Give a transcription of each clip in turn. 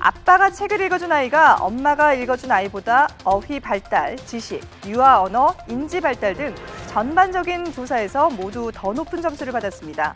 아빠가 책을 읽어준 아이가 엄마가 읽어준 아이보다 어휘 발달, 지식, 유아 언어, 인지 발달 등 전반적인 조사에서 모두 더 높은 점수를 받았습니다.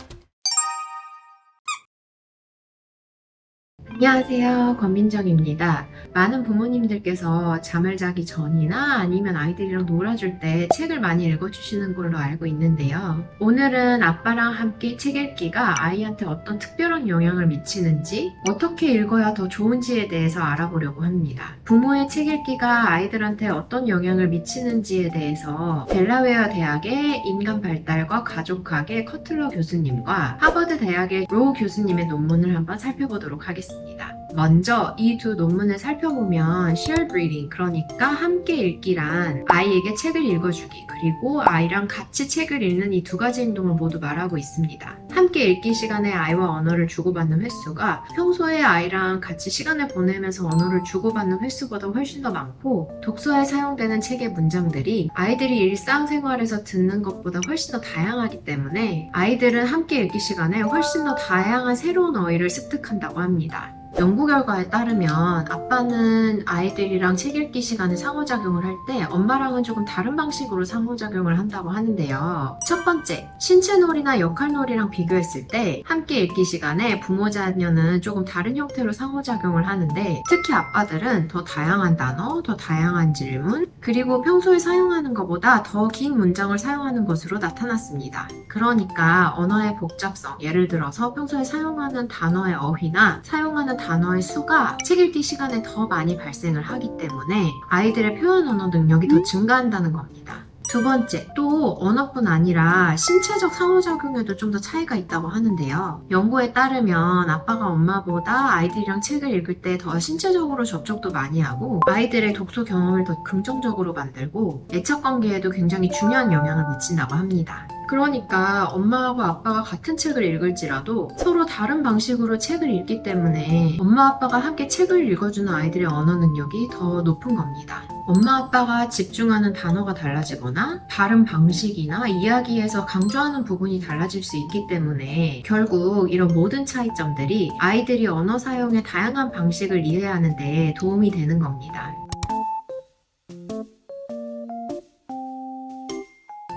안녕하세요. 권민정입니다. 많은 부모님들께서 잠을 자기 전이나 아니면 아이들이랑 놀아줄 때 책을 많이 읽어주시는 걸로 알고 있는데요. 오늘은 아빠랑 함께 책 읽기가 아이한테 어떤 특별한 영향을 미치는지, 어떻게 읽어야 더 좋은지에 대해서 알아보려고 합니다. 부모의 책 읽기가 아이들한테 어떤 영향을 미치는지에 대해서 델라웨어 대학의 인간 발달과 가족학의 커틀러 교수님과 하버드 대학의 로 교수님의 논문을 한번 살펴보도록 하겠습니다. 먼저 이 두 논문을 살펴보면 shared reading, 그러니까 함께 읽기란 아이에게 책을 읽어주기, 그리고 아이랑 같이 책을 읽는 이 두 가지 행동을 모두 말하고 있습니다. 함께 읽기 시간에 아이와 언어를 주고받는 횟수가 평소에 아이랑 같이 시간을 보내면서 언어를 주고받는 횟수보다 훨씬 더 많고, 독서에 사용되는 책의 문장들이 아이들이 일상생활에서 듣는 것보다 훨씬 더 다양하기 때문에 아이들은 함께 읽기 시간에 훨씬 더 다양한 새로운 어휘를 습득한다고 합니다. 연구 결과에 따르면 아빠는 아이들이랑 책 읽기 시간에 상호작용을 할 때 엄마랑은 조금 다른 방식으로 상호작용을 한다고 하는데요. 첫 번째, 신체놀이나 역할놀이랑 비교했을 때 함께 읽기 시간에 부모 자녀는 조금 다른 형태로 상호작용을 하는데, 특히 아빠들은 더 다양한 단어, 더 다양한 질문, 그리고 평소에 사용하는 것보다 더 긴 문장을 사용하는 것으로 나타났습니다. 그러니까 언어의 복잡성, 예를 들어서 평소에 사용하는 단어의 어휘나 사용하는 단어의 수가 책 읽기 시간에 더 많이 발생을 하기 때문에 아이들의 표현 언어 능력이 더 증가한다는 겁니다. 두 번째, 또 언어뿐 아니라 신체적 상호작용에도 좀 더 차이가 있다고 하는데요. 연구에 따르면 아빠가 엄마보다 아이들이랑 책을 읽을 때 더 신체적으로 접촉도 많이 하고 아이들의 독서 경험을 더 긍정적으로 만들고 애착관계에도 굉장히 중요한 영향을 미친다고 합니다. 그러니까 엄마하고 아빠가 같은 책을 읽을지라도 서로 다른 방식으로 책을 읽기 때문에 엄마 아빠가 함께 책을 읽어주는 아이들의 언어 능력이 더 높은 겁니다. 엄마 아빠가 집중하는 단어가 달라지거나 다른 방식이나 이야기에서 강조하는 부분이 달라질 수 있기 때문에 결국 이런 모든 차이점들이 아이들이 언어 사용의 다양한 방식을 이해하는 데 도움이 되는 겁니다.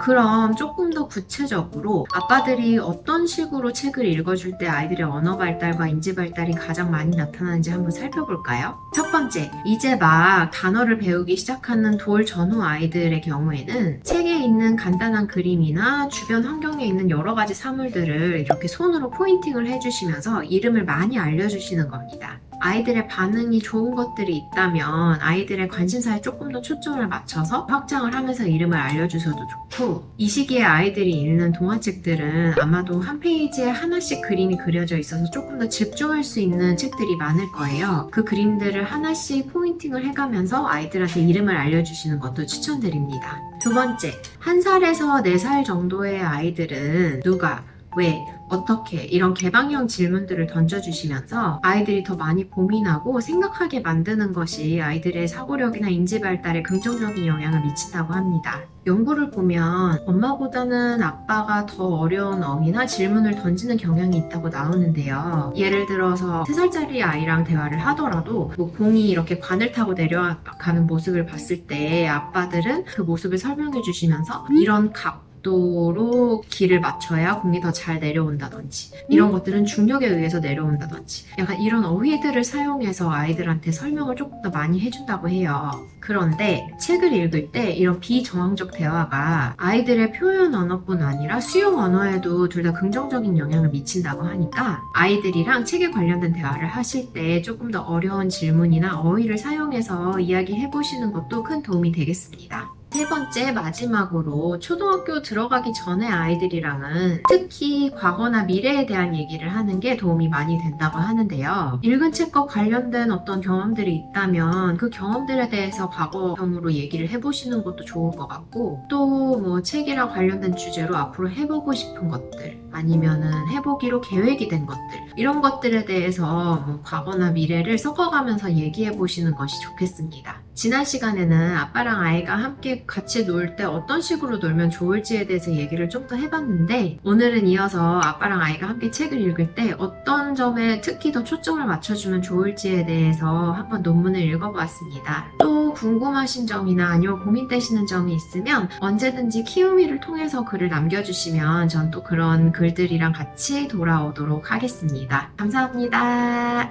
그럼 조금 더 구체적으로 아빠들이 어떤 식으로 책을 읽어줄 때 아이들의 언어 발달과 인지 발달이 가장 많이 나타나는지 한번 살펴볼까요? 첫 번째, 이제 막 단어를 배우기 시작하는 돌 전후 아이들의 경우에는 책에 있는 간단한 그림이나 주변 환경에 있는 여러 가지 사물들을 이렇게 손으로 포인팅을 해주시면서 이름을 많이 알려주시는 겁니다. 아이들의 반응이 좋은 것들이 있다면 아이들의 관심사에 조금 더 초점을 맞춰서 확장을 하면서 이름을 알려주셔도 좋고, 이 시기에 아이들이 읽는 동화책들은 아마도 한 페이지에 하나씩 그림이 그려져 있어서 조금 더 집중할 수 있는 책들이 많을 거예요. 그 그림들을 하나씩 포인팅을 해가면서 아이들한테 이름을 알려주시는 것도 추천드립니다. 두 번째, 1살에서 4살 정도의 아이들은 누가, 왜, 어떻게 이런 개방형 질문들을 던져주시면서 아이들이 더 많이 고민하고 생각하게 만드는 것이 아이들의 사고력이나 인지 발달에 긍정적인 영향을 미친다고 합니다. 연구를 보면 엄마보다는 아빠가 더 어려운 어휘나 질문을 던지는 경향이 있다고 나오는데요. 예를 들어서 3살짜리 아이랑 대화를 하더라도 공이 이렇게 관을 타고 내려가는 모습을 봤을 때 아빠들은 그 모습을 설명해 주시면서 이런 각도로 길을 맞춰야 공이 더 잘 내려온다든지, 이런 것들은 중력에 의해서 내려온다든지, 약간 이런 어휘들을 사용해서 아이들한테 설명을 조금 더 많이 해준다고 해요. 그런데 책을 읽을 때 이런 비정황적 대화가 아이들의 표현 언어뿐 아니라 수용 언어에도 둘 다 긍정적인 영향을 미친다고 하니까 아이들이랑 책에 관련된 대화를 하실 때 조금 더 어려운 질문이나 어휘를 사용해서 이야기해 보시는 것도 큰 도움이 되겠습니다. 세 번째, 마지막으로 초등학교 들어가기 전에 아이들이랑은 특히 과거나 미래에 대한 얘기를 하는 게 도움이 많이 된다고 하는데요. 읽은 책과 관련된 어떤 경험들이 있다면 그 경험들에 대해서 과거형으로 얘기를 해보시는 것도 좋을 것 같고, 또 뭐 책이랑 관련된 주제로 앞으로 해보고 싶은 것들, 아니면은 해보기로 계획이 된 것들, 이런 것들에 대해서 뭐 과거나 미래를 섞어가면서 얘기해 보시는 것이 좋겠습니다. 지난 시간에는 아빠랑 아이가 함께 같이 놀 때 어떤 식으로 놀면 좋을지에 대해서 얘기를 좀 더 해봤는데, 오늘은 이어서 아빠랑 아이가 함께 책을 읽을 때 어떤 점에 특히 더 초점을 맞춰주면 좋을지에 대해서 한번 논문을 읽어보았습니다. 또 궁금하신 점이나 아니면 고민되시는 점이 있으면 언제든지 키우미를 통해서 글을 남겨주시면 전 또 그런 글들이랑 같이 돌아오도록 하겠습니다. 감사합니다.